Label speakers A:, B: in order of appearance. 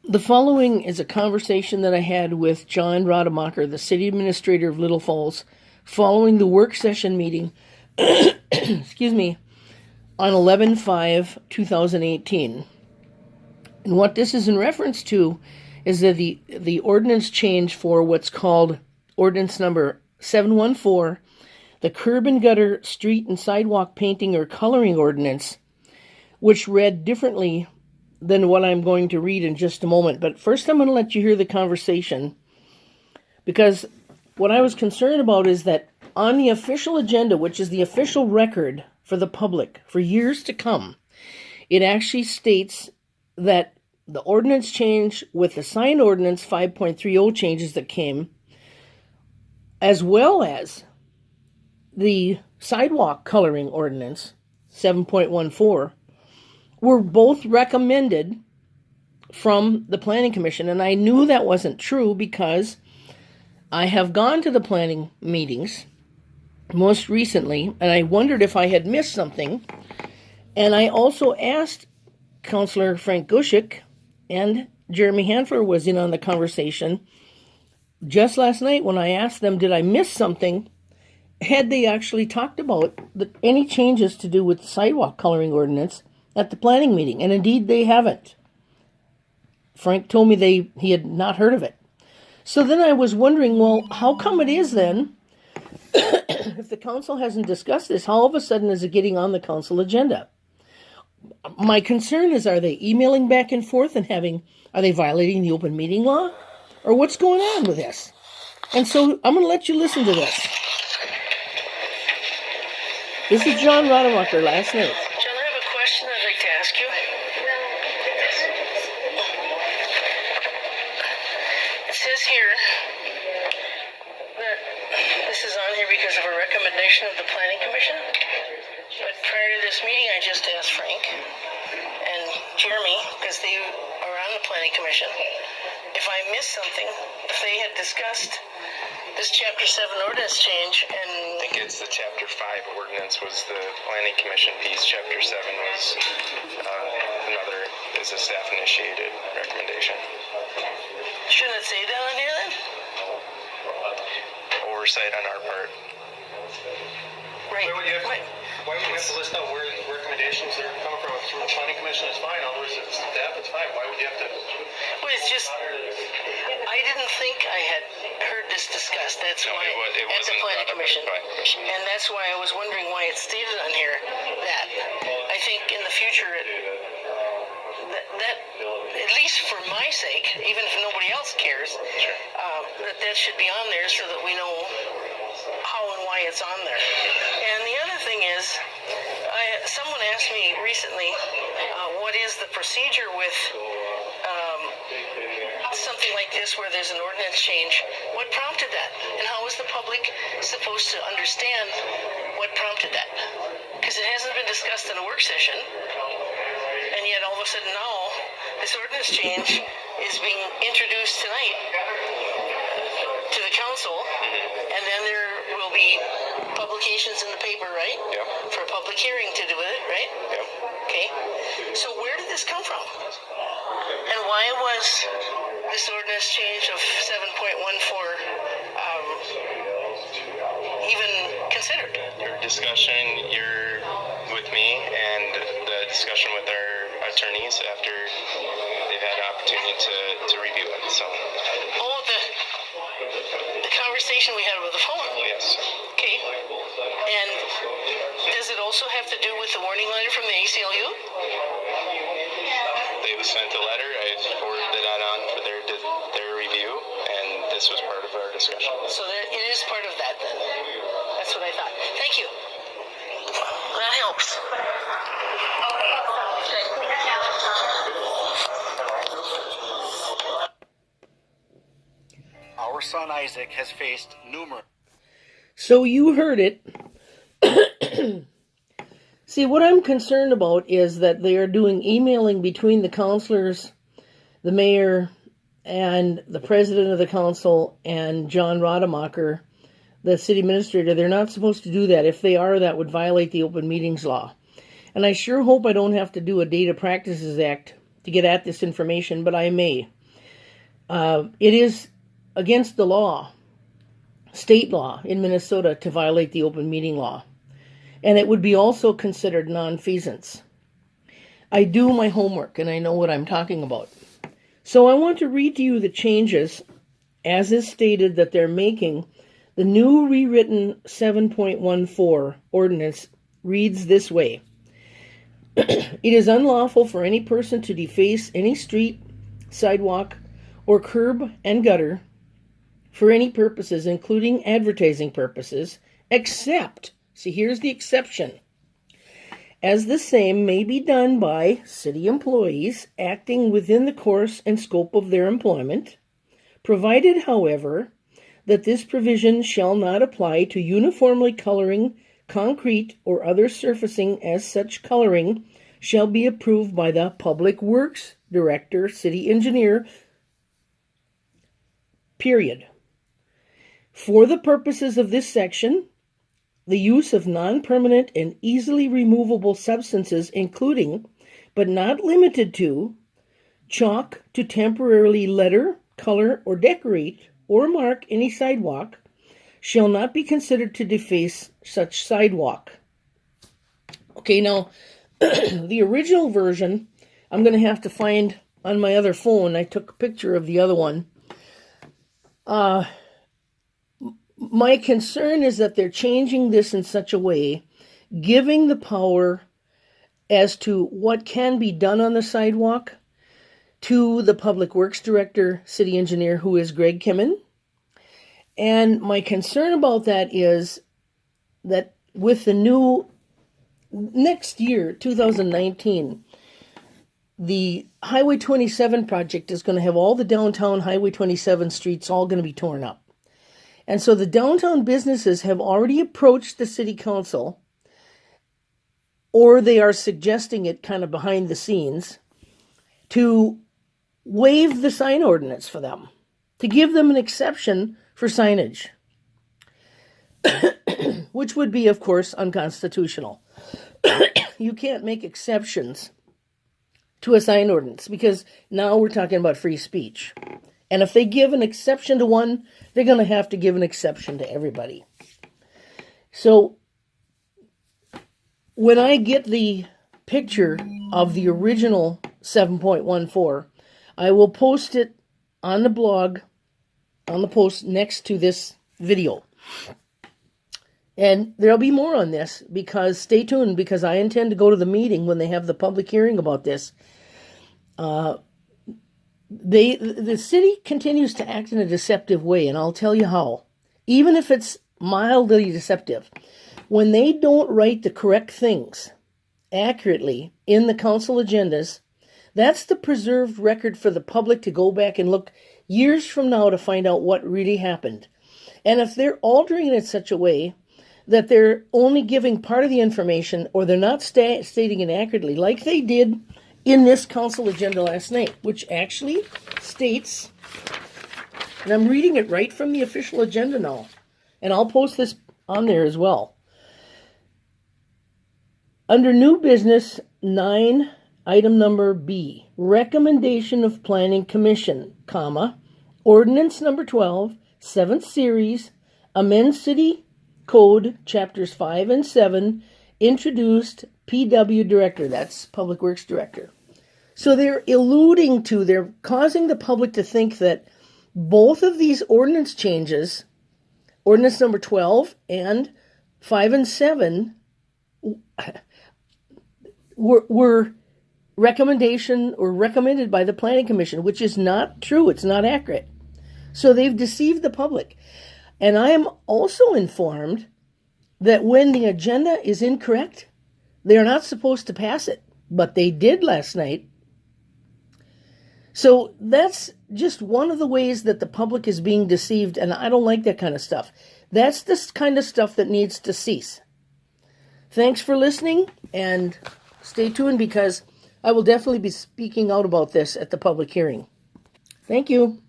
A: The following is a conversation that I had with John Rademacher, the city administrator of Little Falls, following the work session meeting, excuse me, on 11/5/2018. And what this is in reference to is that the ordinance change for what's called ordinance number 714, the curb and gutter, street and sidewalk painting or coloring ordinance, which read differently than what I'm going to read in just a moment. But first I'm going to let you hear the conversation, because what I was concerned about is that on the official agenda, which is the official record for the public for years to come, it actually states that the ordinance change with the sign ordinance 5.30 changes that came, as well as the sidewalk coloring ordinance 7.14, were both recommended from the Planning Commission. And I knew that wasn't true because I have gone to the planning meetings most recently, and I wondered if I had missed something. And I also asked Councillor Frank Gushik, and Jeremy Hanfler was in on the conversation just last night when I asked them, did I miss something? Had they actually talked about any changes to do with the sidewalk coloring ordinance at the planning meeting? And indeed they haven't. Frank told me he had not heard of it. So then I was wondering, well, how come it is then, if the council hasn't discussed this, how all of a sudden is it getting on the council agenda? My concern is, are they emailing back and forth and are they violating the open meeting law? Or what's going on with this? And so I'm going to let you listen to this. This is John Rademacher last night.
B: John, I have a question I'd like to ask you. It says here that this is on here because of a recommendation of the Planning Commission. But prior to this meeting, I just asked Frank and Jeremy, because they are on the Planning Commission, if I missed something, if they had discussed this Chapter 7 ordinance change. And
C: I think it's the Chapter 5 ordinance was the Planning Commission piece. Chapter 7 was is a staff-initiated recommendation.
B: Shouldn't it say that on here then?
C: Oversight on our part.
B: Right.
D: Why would you have to list out where recommendations are coming from the Planning Commission? It's fine. Otherwise, it's staff. It's fine. Why would you have to?
B: Well, it's just, I didn't think I had heard this discussed. That's why at the Planning Commission. And that's why I was wondering why it's stated on here that I think in the future that at least for my sake, even if nobody else cares, that should be on there so that we know how and why it's on there. And the other thing is, someone asked me recently, what is the procedure with something like this where there's an ordinance change? What prompted that? And how is the public supposed to understand what prompted that? Because it hasn't been discussed in a work session, and yet all of a sudden now this ordinance change is being introduced tonight to the council, and then there will be publications in the paper, right?
C: Yep.
B: For a public hearing to do with it, right?
C: Yep.
B: Okay. So where did this come from? And why was this ordinance change of 7.14 even considered?
C: Your discussion, you're with me, and the discussion with our attorneys after they've had an opportunity to review it. So.
B: Oh, the conversation we had over the phone.
C: Yes.
B: Okay. And does it also have to do with the warning letter from the ACLU?
C: They sent a letter. I forwarded that on for their review, and this was part of our discussion.
B: So it is part of that then. That's what I thought. Thank you. That helps.
D: Our son Isaac has faced numerous.
A: So you heard it. See, what I'm concerned about is that they are doing emailing between the councillors, the mayor, and the president of the council, and John Rademacher, the city administrator. They're not supposed to do that. If they are, that would violate the open meetings law. And I sure hope I don't have to do a Data Practices Act to get at this information, but I may. It is against the law, state law in Minnesota, to violate the open meeting law. And it would be also considered nonfeasance. I do my homework and I know what I'm talking about. So I want to read to you the changes as is stated that they're making. The new rewritten 7.14 ordinance reads this way. It is unlawful for any person to deface any street, sidewalk, or curb and gutter for any purposes, including advertising purposes, except, see, here's the exception, as the same may be done by city employees acting within the course and scope of their employment, provided, however, that this provision shall not apply to uniformly coloring concrete or other surfacing, as such coloring shall be approved by the Public Works Director, City Engineer, period. For the purposes of this section, the use of non-permanent and easily removable substances, including, but not limited to, chalk to temporarily letter, color, or decorate, or mark any sidewalk, shall not be considered to deface such sidewalk. Okay, now, the original version, I'm going to have to find on my other phone. I took a picture of the other one. My concern is that they're changing this in such a way, giving the power as to what can be done on the sidewalk to the Public Works Director, City Engineer, who is Greg Kimmen. And my concern about that is that with the new, next year, 2019, the Highway 27 project is going to have all the downtown Highway 27 streets all going to be torn up. And so the downtown businesses have already approached the city council, or they are suggesting it kind of behind the scenes, to waive the sign ordinance for them, to give them an exception for signage, which would be, of course, unconstitutional. You can't make exceptions to a sign ordinance because now we're talking about free speech. And if they give an exception to one, they're going to have to give an exception to everybody. So when I get the picture of the original 7.14, I will post it on the blog, on the post next to this video. And there'll be more on this, because stay tuned, because I intend to go to the meeting when they have the public hearing about this. The city continues to act in a deceptive way, and I'll tell you how. Even if it's mildly deceptive, when they don't write the correct things accurately in the council agendas, that's the preserved record for the public to go back and look years from now to find out what really happened. And if they're altering it in such a way that they're only giving part of the information, or they're not stating it accurately, like they did in this council agenda last night, which actually states, and I'm reading it right from the official agenda now, and I'll post this on there as well. Under new business 9, item number B, recommendation of Planning Commission, comma, ordinance number 12, 7th series, amend City Code chapters 5 and 7, introduced PW Director, that's Public Works Director. So they're they're causing the public to think that both of these ordinance changes, ordinance number 12 and 5 and 7, were recommended by the Planning Commission, which is not true. It's not accurate. So they've deceived the public. And I am also informed that when the agenda is incorrect, they're not supposed to pass it, but they did last night. So that's just one of the ways that the public is being deceived, and I don't like that kind of stuff. That's the kind of stuff that needs to cease. Thanks for listening, and stay tuned, because I will definitely be speaking out about this at the public hearing. Thank you.